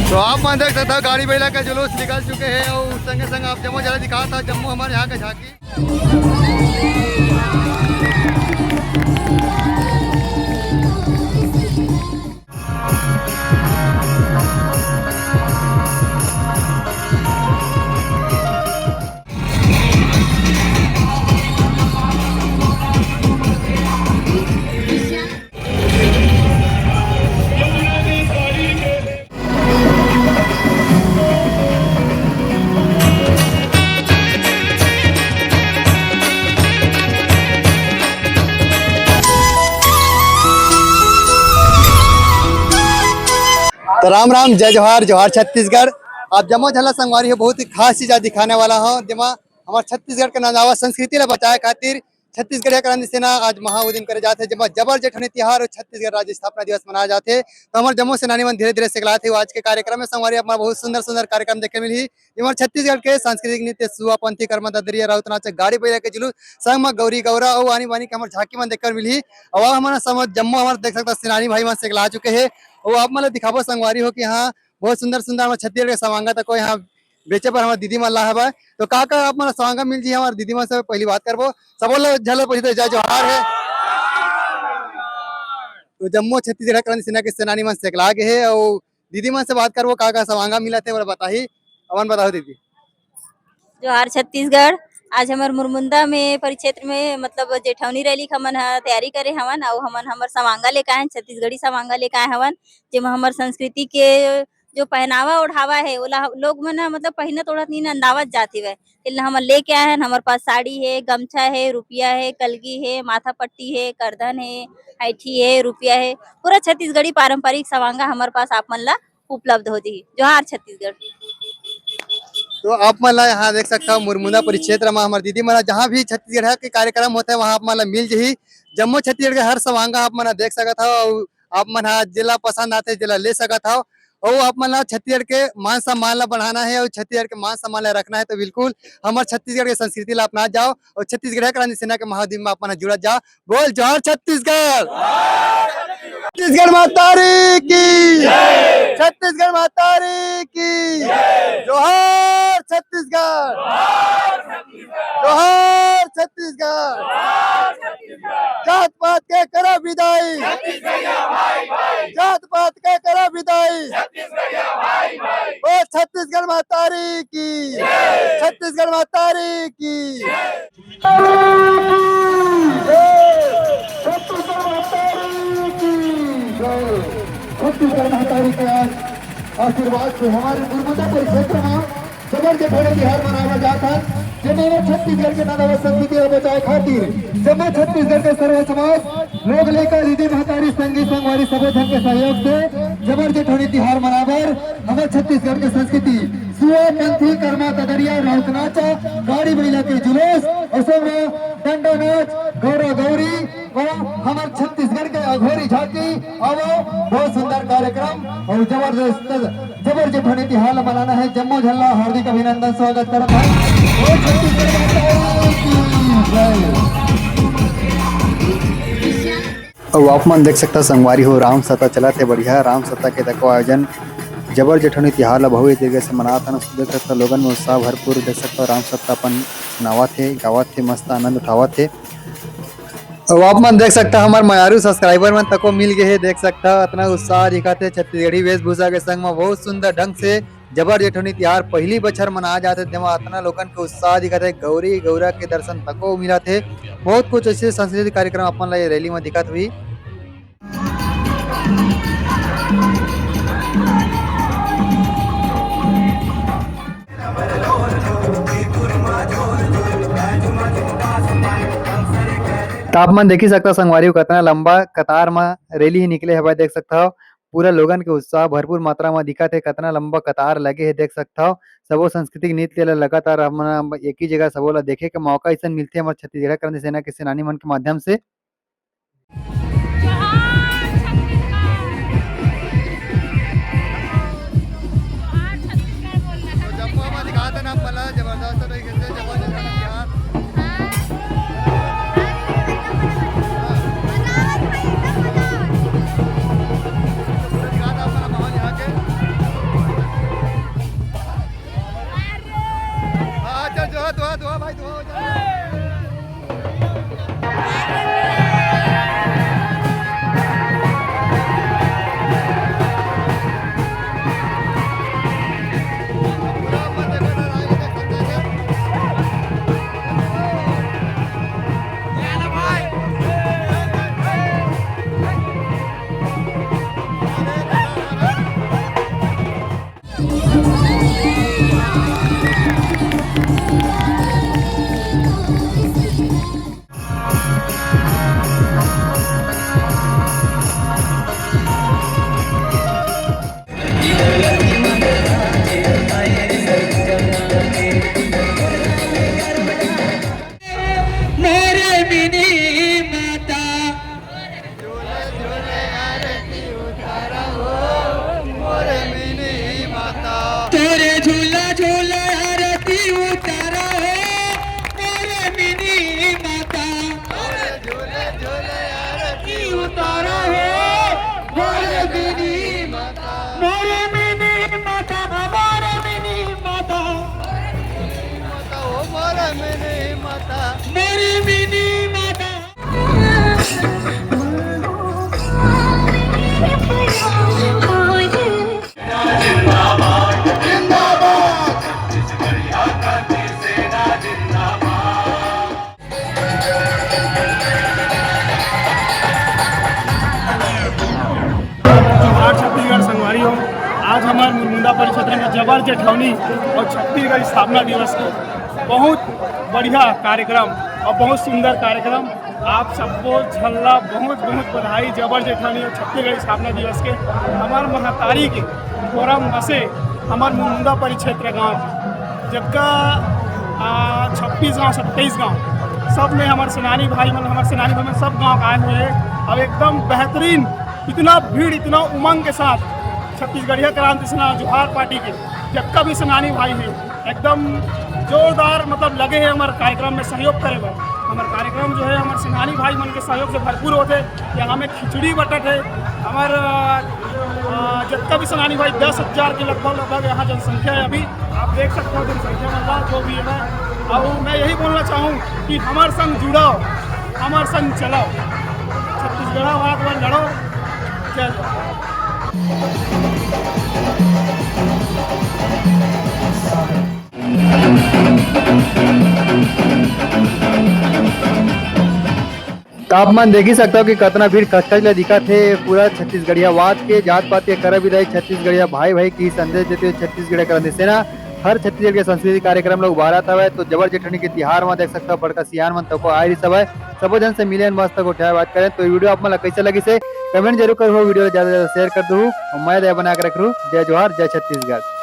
तो आप मान देख सकते हो गाड़ी बैला का जुलूस निकल चुके हैं और संगे संग आप जम्मू जरा दिखा था जम्मू हमारे यहाँ का झांकी। तो राम राम जय जोहार जोहार छत्तीसगढ़। आप जम्मू झल्ला संगवारी हो बहुत ही खास चीज दिखाने वाला हो जेमा हमारे छत्तीसगढ़ के नंदावा संस्कृति ला बचाए खातिर छत्तीसगढ़ क्रांति सेना आज महाउदीन करे जाते जेमा जबर जेठनी तिहार और छत्तीसगढ़ राज्य स्थापना दिवस मनाया जाते। तो हमारे जम्मू सेनानी मन धीरे धीरे सिखला थे आज के कार्यक्रम में संगवारी अपना बहुत सुंदर सुंदर कार्यक्रम देखे मिली जेमा छत्तीसगढ़ के सांस्कृतिक नृत्य सुआपंथी कर्म ददरिया राउत नाच गाड़ी बैला के जुलूस संग में गौरी गौरा और आनी बानी के हमारे झांकी मन देखकर मिली। और हमारा समझ जम्मू हमारे देख सकता सेनानी भाई मन सिखला चुके हैं और आप मतलब दिखाबो संगवारी हो कि हाँ बहुत सुंदर सुंदर हमारे छत्तीसगढ़ के सवांगा तक को यहाँ बेचे पर हमारे दीदी मन ला है। तो का आप मतलब सवांगा मिल जी हमारे दीदी मन से पहली बात करबो सब लोग झलो पहले तो जय जोहार है। तो जम्मू छत्तीसगढ़ क्रांति सेना के सेनानी मन से गए है और दीदी मन से बात करबो का सवांगा मिला थे बताही अमन बताओ दीदी। जोहार छत्तीसगढ़। आज हमार मुरमुंदा में परिक्षेत्र में मतलब जेठौनी रैली हमन तैयारी करे हवन और हमन हमर सवांगा लेके आए छत्तीसगढ़ी सवांगा लेके आए हवन जेमा हमर संस्कृति के जो पहनावा ओढ़ावा है ओला लोग मन मतलब पहिनत ओढ़त नीन अंदावत जाती है इला हमन लेके आए हैं। हमारे पास साड़ी है, गमछा है, रुपया है, कलगी है, माथा पट्टी है, करधन है, ऐठी है, रुपया है, पूरा छत्तीसगढ़ी पारंपरिक सवांगा हमारे पास आप मन ला उपलब्ध होती है। जोहार छत्तीसगढ़। तो आप मन ला यहाँ देख सकता हो मुरमुंदा परिक्षेत्र में हमारे दीदी मन जहाँ भी छत्तीसगढ़ के कार्यक्रम होते हैं वहाँ आप मन ला मिल जही जम्मू छत्तीसगढ़ के हर सवांगा आप मन देख सकत हो और आप मन जिला पसंद आते जिला ले सकत हो। और आप मन ला छत्तीसगढ़ के मान सम्मान ला बढ़ाना है और छत्तीसगढ़ के मान सम्मान ला रखना है तो बिल्कुल हमारे छत्तीसगढ़ के संस्कृति ला अपना जाओ और छत्तीसगढ़ क्रांति सेना के महाउदीन में अपना जुड़ जाओ। बोल जोहार छत्तीसगढ़। छत्तीसगढ़ मातारी की, छत्तीसगढ़ मातारी की, जोहार छत्तीसगढ़, जोहार छत्तीसगढ़। जात पात के करा विदाई, जात पात के करा विदाई, ओ छत्तीसगढ़ मातारी की, छत्तीसगढ़ मातारी की। छत्तीसगढ़ महातारी के आज आशीर्वाद से हमारे मुरमुंदा परिक्षेत्र में जबर जेठौनी तिहार मनाया जाता है जिन्होंने छत्तीसगढ़ के नंदावा संस्कृति को बचाए खातिर जम्मू छत्तीसगढ़ के सर्व समाज लोग लेकर दीदी महतारी संगी संगवारी सभी धन के सहयोग से जबर जेठौनी तिहार मनावर हमारे छत्तीसगढ़ की संस्कृति सुआपंथी कर्मा कदरिया राउत नाचा गाड़ी बैला के जुलूस और सब डंडा नाच गौरा गौरी और हमारे छत्तीसगढ़ के अघोरी झांकी और बहुत सुंदर कार्यक्रम और जबरदस्त जबर जेठौनी तिहार मनाना है। जम्मू झल्ला हार्दिक अभिनंदन स्वागत करता है और छत्तीसगढ़ माता की जय। और आप मन देख सकता संगवारी हो राम सता चला थे बढ़िया राम सता के देखो आयोजन जबर जेठौनी तिहार ला बहुत तरीके से मनाता है। देख सकता लोगन में उत्साह भरपूर देख सकता राम सत्ता अपन सुनावत थे गावत थे मस्त आनंद उठावत थे। और आप मन देख सकता हमारे मयारू सब्सक्राइबर मन तको मिल गए है देख सकता इतना उत्साह दिखाते छत्तीसगढ़ी वेशभूषा के संग में बहुत सुंदर ढंग से जबर जेठौनी तिहार पहली बछर मनाया जाते थे इतना लोगन के उत्साह दिखाते गौरी गौरा के दर्शन तको मिला थे। बहुत कुछ ऐसे सांस्कृतिक कार्यक्रम अपन ला रैली में दिखत हुई। तापमान देखी सकता संगवारी कितना लंबा कतार में रैली ही निकले है देख सकता हो पूरा लोगन के उत्साह भरपूर मात्रा में दिखा थे कितना लंबा कतार लगे है देख सकता हो। सबो सांस्कृतिक नृत्य लगातार एक ही जगह सबो ला देखे के मौका ऐसा मिलते हमारे छत्तीसगढ़ क्रांति सेना के सेनानी मन के माध्यम से। हमारी मिनी माता जोहार छत्तीसगढ़ संगवारी हो। आज हमारे मुरमुंदा परिक्षेत्र में जबर जेठौनी और छत्तीसगढ़ स्थापना दिवस के बहुत बढ़िया कार्यक्रम और बहुत सुंदर कार्यक्रम। आप सबको झल्ला बहुत बहुत बधाई। जबर जेठौनी और छत्तीसगढ़ स्थापना दिवस के हमारे महतारी के फोरम बसे हमारे मुरमुंदा परिक्षेत्र गाँव जबका 26 गाँव 27 गाँव सब में हमारे सेनानी भाई में सब गाँव आए हुए हैं। अब एकदम बेहतरीन इतना भीड़ इतना उमंग के साथ छत्तीसगढ़िया क्रांति सेना जोहार पार्टी के जबका भी सेनानी भाई हैं एकदम जोरदार मतलब लगे हैं हमारे कार्यक्रम में सहयोग करेगा। हमारे कार्यक्रम जो है हमारे सेनानी भाई मन के सहयोग से भरपूर होते। यहाँ में खिचड़ी बटट है हमारे जबका भी सेनानी भाई 10,000 के लगभग यहाँ जनसंख्या है। अभी आप देख सकते हो जनसंख्या मतलब जो भी है। और मैं यही बोलना चाहूँ कि हमारे संग जुड़ो हमारे संग चलो छत्तीसगढ़ वाद लड़ो। जय जवाहर। तापमान देख ही सकते हो कि कितना भीड़ खचखच ले दिखा थे। पूरा छत्तीसगढ़िया वाद के जात पात के कर भी रहे छत्तीसगढ़िया भाई भाई की संदेश देते हुए छत्तीसगढ़ क्रांति सेना हर छत्तीसगढ़ के संस्कृति कार्यक्रम लोग बारात हवे। तो जबर जेठनी के तिहार में देख सकते हो बड़का सियान मन तको आए सब है सबो जन से मिले मस्त को उठाए बात करें। तो वीडियो आप मन कैसे लगी से कमेंट जरूर करो। वीडियो ज्यादा से ज्यादा शेयर कर दू। मैं दया बना कर रख रू। जय जोहार जय छत्तीसगढ़।